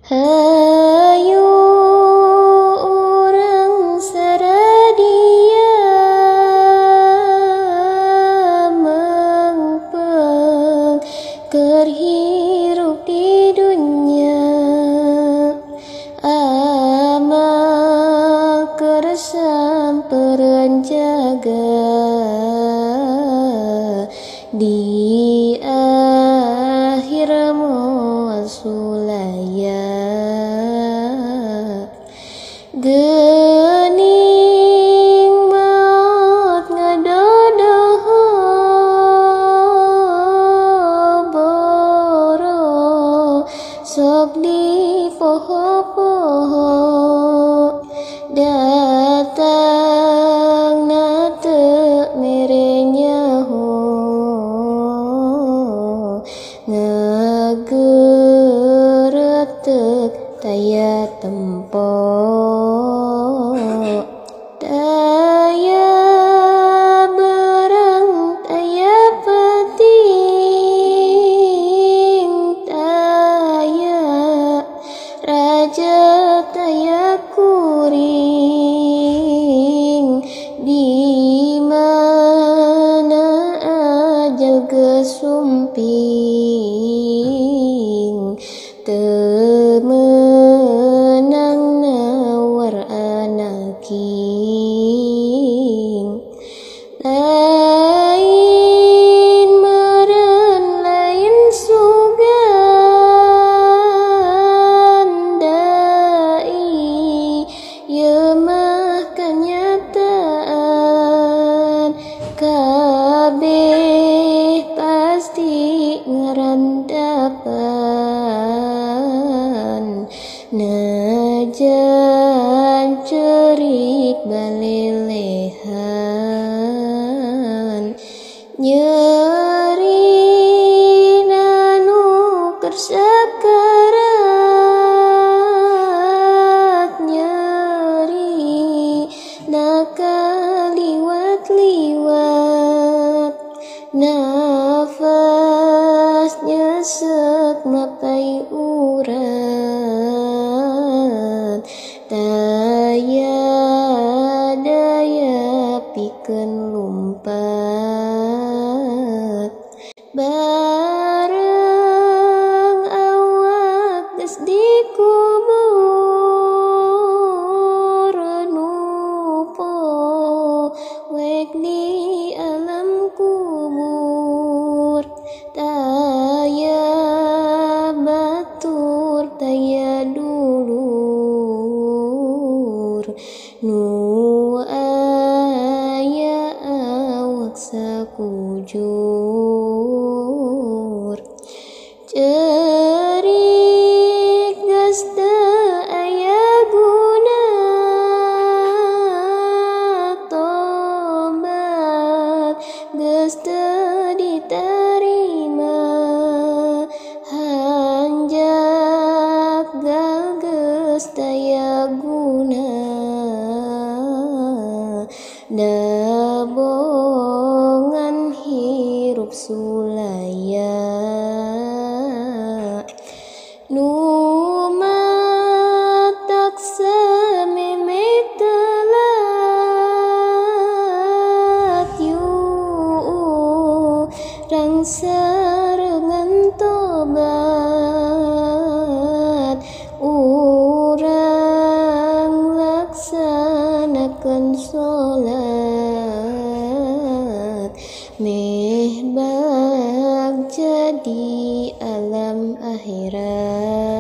Hayu urang saradia mengpeng kerhirup di dunia, amal kersampereun jaga di akhir moal sulaya. Geuning maot ngadodoho boro sok di poho-poho, datang na teu mere nyaho ngageureuteup taya tempo. Taya berang taya penting, taya raja taya kuring, di mana ajal gesumping, teu meunang nawar anaking. Lain meureun lain sugan dai, ieu mah kenyataan, kabeh pasti ngarandapan, najan ceurik balelehan. Nyeri nanu keur sakarat, nyeri nakaliwat-liwat, nafas nyesek mapai urat, taya daya pikeun lumpat. Bareng awak geus dikubur, nupo wek di alam kubur, taya batur taya dulur, nu aya awak sakujur. Cerik geus teu aya guna, tobat geus teu ditarima, hanjak gal geus taya guna, dabongan hirup sulaya. Nu matak samemet telat, urang sareungan tobat, urang laksanakeun sholat, meh bag jadi alam akhirat.